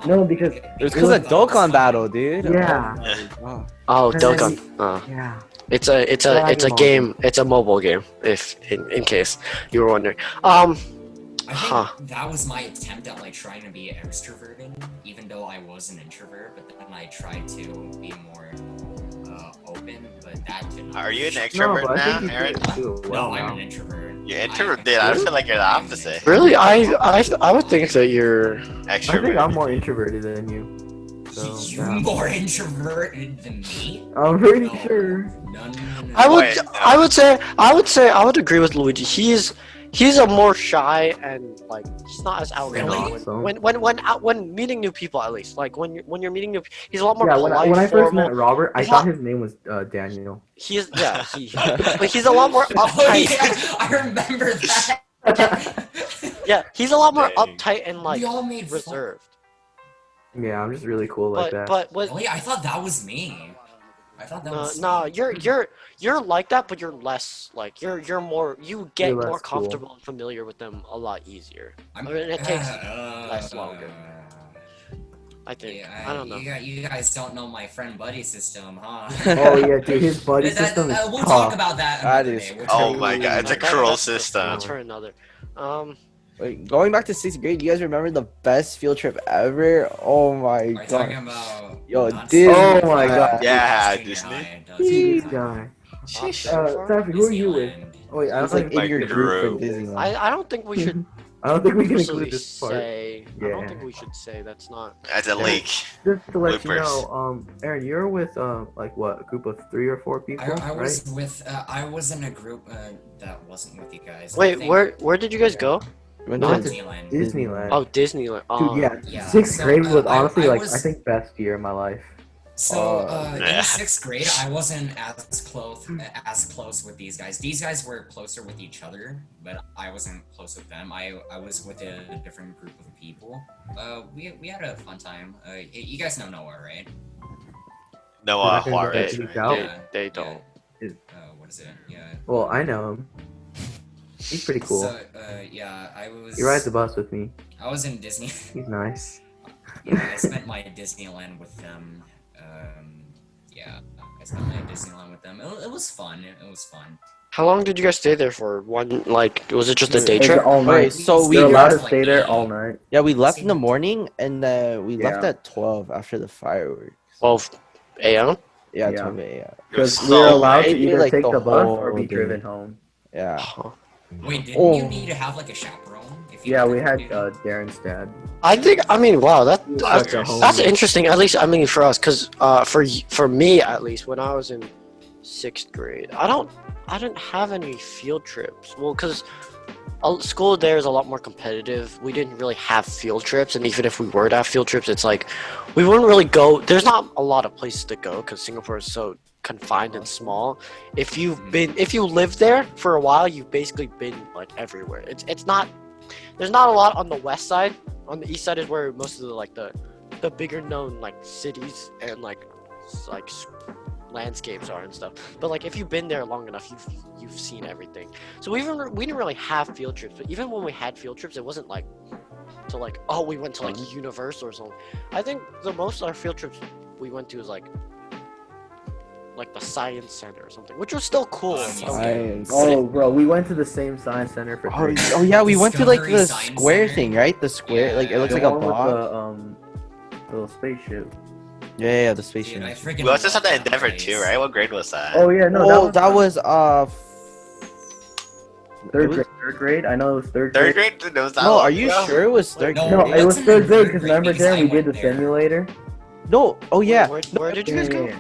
No, because It was because of Dokkan Battle, dude. yeah, Oh. Oh, And then Dokkan. yeah. It's a Dragon Ball. game. It's a mobile game. If in case you were wondering. I think Huh. that was my attempt at like trying to be extroverted, even though I was an introvert. But then I tried to be more open, but that didn't. Are you an No, extrovert but I now, think you Aaron? did it too No, well I'm now. an introvert. You're introvert, dude. I feel like you're the opposite. Really, I would think that you're. I think I'm Extrovert. more introverted than you. So, You yeah. more introverted than me? I'm pretty No. sure. No. I would Wait, no. I would agree with Luigi. He's a more shy and like he's not as outgoing Really? when meeting new people, at least like when you're meeting new he's a lot more Yeah, polite, when I first formal. met Robert, I It's thought not- his name was Daniel. He's but he's a lot more Oh uptight. yeah, I remember that. Yeah, he's a lot more Dang. uptight and like we all made fun. reserved. Yeah, I'm just really cool like that. But with Really, I thought that was me. I thought that was. no, you're like that, but you're less like you're more you get You're less more cool. comfortable and familiar with them a lot easier. I'm, I mean, it takes uh, less longer. I think. Yeah, I don't know. You guys don't know my friend buddy system, huh? Oh yeah, dude, his buddy system is we'll tough. talk about that. That another is day. We'll Oh talk my about god, it's a that. cruel That's system. for another. Wait, going back to 6th grade, you guys remember the best field trip ever? Oh my Are you talking god. about? Yo, not Disney. Oh my god. Yeah, Junior Disney. high, This doesn't guy. Sheesh. Safi, who are you with? Disneyland. Wait, I It's was like like, in your My group group. from Disneyland. I don't think we should I don't think we can explicitly include this part. say. I don't Yeah. think we should say that's not. As a leak. Just to let you Bloopers. know, Aaron, you're with like what, a group of 3 or 4 people, I right? was with I was in a group that wasn't with you guys. I Wait, think where did you guys go? We went Not to Disneyland. Disneyland. Oh, Disneyland. Dude, yeah, Yeah, 6th so, grade was I honestly like was- I think best year of my life. So Yeah. in 6th grade, I wasn't as close with these guys. These guys were closer with each other, but I wasn't close with them. I was with a different group of people. We had a fun time. You guys know Noah, right? Noah Not gonna get Juarez. that leaked right? out. They, Yeah, they don't. What is it? Yeah. Well, I know him. He's pretty cool. So yeah, I was. He rides the bus with me. I was in Disney. He's nice. Yeah, I spent my Disneyland with them. Yeah, I spent my Disneyland with them. It was fun. It was fun. How long did you guys stay there for? One, like, was it just a day It's trip? all night. Wait, so we You're allowed to like stay there 8. all night. Yeah, we left in the morning and we left Yeah. at 12 after the fireworks. 12 a.m. Yeah, Yeah. 12 a.m. It was Because so we're allowed to late. either Like take the the bus or whole be day. driven home. Yeah. Huh. Wait, didn't Oh. you need to have like a chaperone? If you Yeah, wanted we to had do that? Darren's dad. I mean, wow, Such that's a homie. that's interesting. At least, I mean, for us, because for me at least, when I was in 6th grade, I didn't have any field trips. Well, because school there is a lot more competitive. We didn't really have field trips, and even if we were to have field trips, it's like we wouldn't really go. There's not a lot of places to go because Singapore is so confined and small. If you lived there for a while, you've basically been like everywhere. It's not. There's not a lot on the west side. On the east side is where most of the bigger known like cities and like landscapes are and stuff. But like if you've been there long enough, you've seen everything. So we didn't really have field trips. But even when we had field trips, it wasn't like to like, oh, we went to like Universal or something. I think the most of our field trips we went to is like the Science Center or something, which was still cool. Science. Oh, bro, we went to the same science center for Oh, 3 oh yeah, we went to like Discovery the Science square Center. thing, right? The square, like it looks The like a one with box. the little spaceship. Yeah, the space Dude, I station. freaking We also love saw the that Endeavor place. too, right? What grade was that? Oh yeah, no, Oh, that was 3rd grade. 3rd grade. I know it was 3rd Third grade. grade? There was that No, long are you ago? sure it was third? No, No, grade? it was wasn't in 3rd grade 3rd because grade remember because Darren, I we did went the there. simulator. No. Oh yeah. Where did you guys go? Yeah.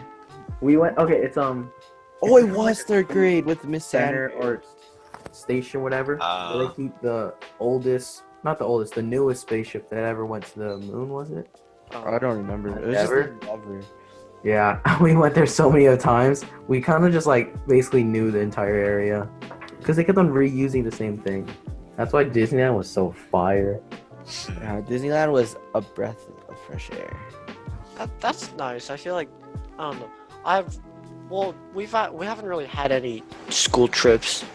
We went. Okay, it's Oh, it was 3rd grade with Miss center Sanders. or station, whatever. Where they keep the oldest, not the oldest, the newest spaceship that ever went to the moon. Was it? I don't remember. It was just Endeavor? Endeavor. Yeah, we went there so many times. We kind of just like basically knew the entire area because they kept on reusing the same thing. That's why Disneyland was so fire. Yeah, Disneyland was a breath of fresh air. That's nice. I feel like I don't know. We haven't really had any school trips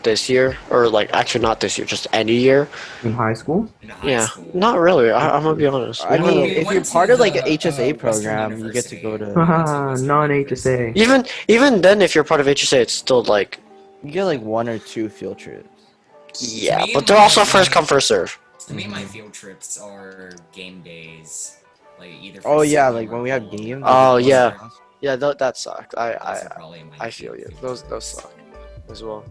this year, or like actually not this year, just any year. In high school? In high Yeah, school. not really. I'm gonna be honest. I We mean, haven't- we if went you're to part of like the, a HSA Western program, you get to go University. to. Haha, non-HSA. even then, if you're part of HSA, it's still like You get like 1 or 2 field trips. yeah, Me but and they're my also first friend- come first serve. To me, my field trips are game days. Like either. Oh for yeah, summer like or when we have fall. games. Oh, Those yeah. are- Yeah, that sucked. those are probably my I feel you. field Those trips. suck as well.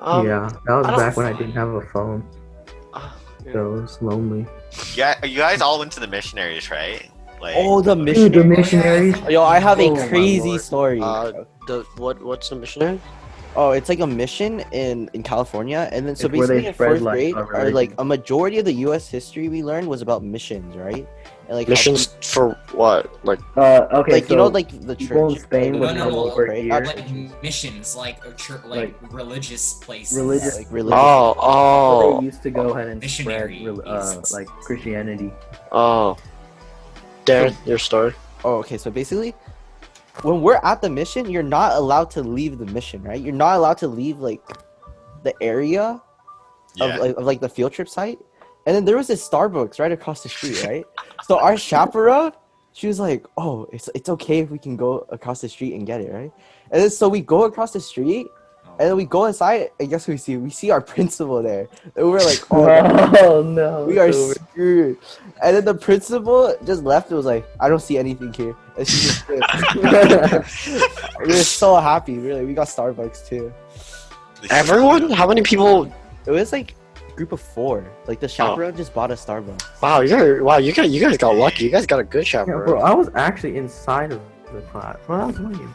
Yeah, that was I don't back when I find- didn't have a phone, Yeah. so it was lonely. Yeah, you guys all went to the missionaries, right? Like, Oh, the Dude, mission. the missionaries. Yo, I have a Oh, my crazy lord. story. What's the missionary? Oh, it's like a mission in California, and then so It's where they basically in spread, first like, grade, our or like religion. a majority of the U.S. history we learned was about missions, right? And like how Missions for what? Like Okay, like so you know, like the people in church. Spain like, would No, come no, over right? here. Like missions, like a church, like religious places. Religious- like religious. oh They used to go ahead and spread Missionaries. like Christianity. oh. Darren, your story. Oh, okay. So basically, when we're at the mission, you're not allowed to leave the mission, right? You're not allowed to leave like the area yeah. of like the field trip site. And then there was this Starbucks right across the street, right? So our chaperone, she was like, "Oh, it's okay if we can go across the street and get it, right?" And then so we go across the street, and then we go inside, and guess what we see? We see our principal there. And we were like, "Oh, no, Oh no, we are it's over. screwed." And then the principal just left and was like, "I don't see anything here." And she just we were so happy, really. We got Starbucks too. Everyone? How many people? It was like group of 4. Like the chaperone just bought a Starbucks. Wow, you guys got lucky. You guys got a good Yeah, bro, chaperone. I was actually inside of the class. Bro, I was lame.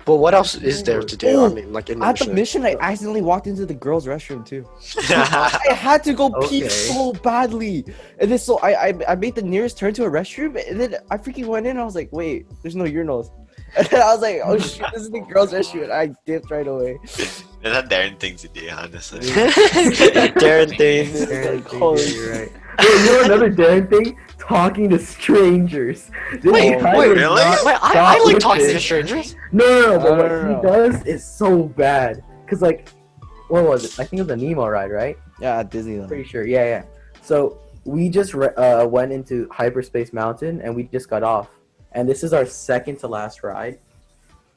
But what else is there to do? I mean, like in the At the mission. mission, I accidentally walked into the girls' restroom too. I had to go pee Okay. so badly, and then so I made the nearest turn to a restroom, and then I freaking went in. And I was like, wait, there's no urinals, and then I was like, oh shit, this is the girls' restroom, and I dipped right away. That's a Darren thing to do, honestly. Darren things. Darren Like, thing, holy you're right. Wait, you know another Darren thing? Talking to strangers. This Wait, guy wait, would really? not Wait, I stop like with talking to this. strangers. No, but what No. he does is so bad. Cause like, what was it? I think it was a Nemo ride, right? Yeah, at Disneyland. Pretty sure. Yeah. So we just went into Hyperspace Mountain and we just got off. And this is our second to last ride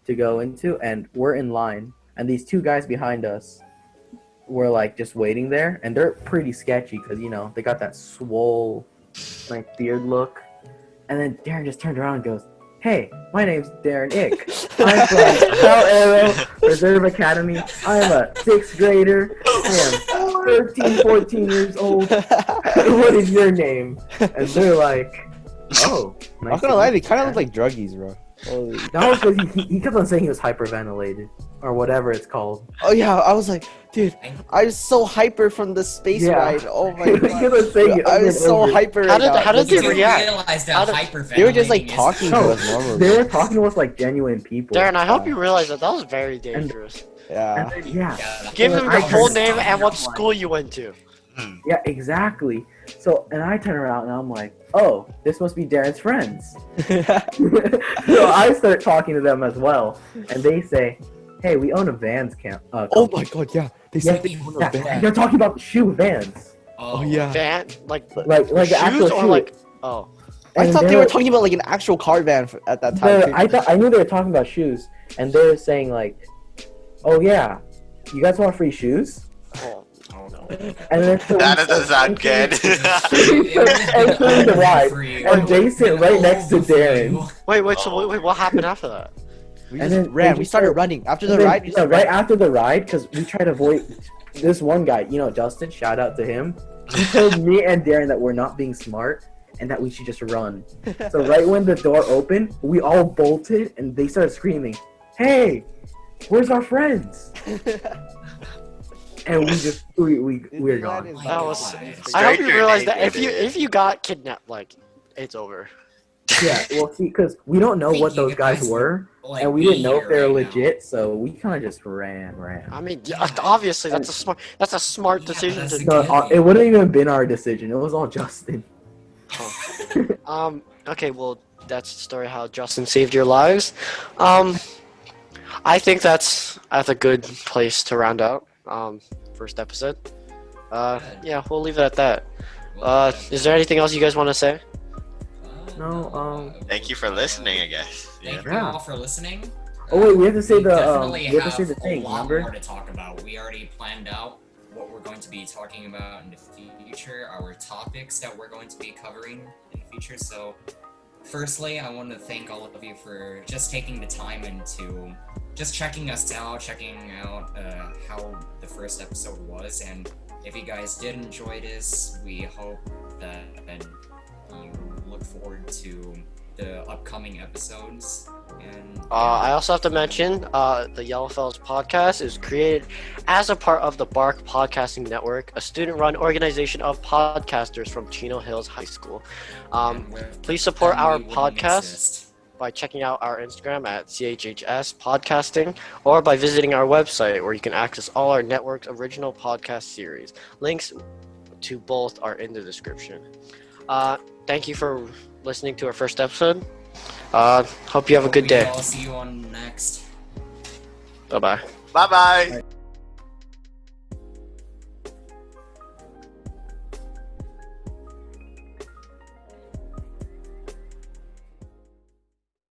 to go into, and we're in line. And these 2 guys behind us were like just waiting there, and they're pretty sketchy because you know they got that swole, like beard look. And then Darren just turned around and goes, "Hey, my name's Darren Ich. I'm from Cal Aero Reserve Academy. I'm a 6th grader. I am 13, 14 years old. What is your name?" And they're like, "Oh, I'm nice not gonna to lie, they meet you, kind of man." look like druggies, bro. Holy. That was because he kept on saying he was hyperventilated or whatever it's called. Oh yeah, I was like, dude, I was so hyper from the space Yeah. ride. Oh my He god. kept on saying it I over was and so over. hyper. How right did- now. how did They they You react? realize How that did- hyperventilating They were just like is- talking to No, us normally. They were talking to us like genuine people. Darren, I hope you realize that was very dangerous. Yeah. And then, yeah, Give him I your full heard name something, and what I'm like- school you went to. yeah, exactly. So, and I turn around and I'm like, "Oh, this must be Darren's friends." So I start talking to them as well, and they say, "Hey, we own a Vans camp." Oh my god, yeah. They Yeah, said they own a yeah, van. they're talking about the shoe Vans, Oh yeah. Van, like like the actual shoes or shoe. like oh. I And thought they they're- were talking about like an actual car van at that time. too. I knew they were talking about shoes, and they were saying like, "Oh yeah, you guys want free shoes?" Oh. Oh no. And then so That we doesn't start sound good. entering the ride, and they sit right next to Darren. Wait, so wait, what happened after that? We And just then- ran. and We we started started- running. After the And then, ride, we yeah, just right ran. after the ride, because we tried to avoid this one guy, you know, Justin, shout out to him. He told me and Darren that we're not being smart and that we should just run. So right when the door opened, we all bolted and they started screaming, "Hey, where's our friends?" And we're gone. Disneyland is That Oh was. my God. I hope Straight you realize that grenade, if you got kidnapped, like it's over. Yeah, well, see, because we don't know what those guys were, Like, and we didn't know if they were right now. legit, so we kind of just ran. I mean, Yeah. obviously that's a smart Yeah, decision that's to a No, good- it wouldn't even been our decision. It was all Justin. Okay, well, that's the story how Justin saved your lives. I think that's a good place to round out. First episode. Yeah, we'll leave it at that. Is there anything else you guys want to say? No, Thank you for listening, I guess. Thank Yeah. you Yeah. all for listening. Oh wait, we have to say We the definitely we have to say have the thing. a lot Remember? more to talk about. We already planned out what we're going to be talking about in the future, our topics that we're going to be covering in the future. So, firstly, I want to thank all of you for just taking the time and to just checking us out, checking out how the first episode was. And if you guys did enjoy this, we hope that you look forward to the upcoming episodes. And I also have to mention the Yellowfellows podcast is created as a part of the Bark Podcasting Network, a student-run organization of podcasters from Chino Hills High School. and with Please support them, our we wouldn't podcast exist. by checking out our Instagram at CHHS Podcasting or by visiting our website where you can access all our network's original podcast series. Links to both are in the description. Thank you for listening to our first episode. Hope you have a good day. I'll see you on next. Bye-bye. Bye bye.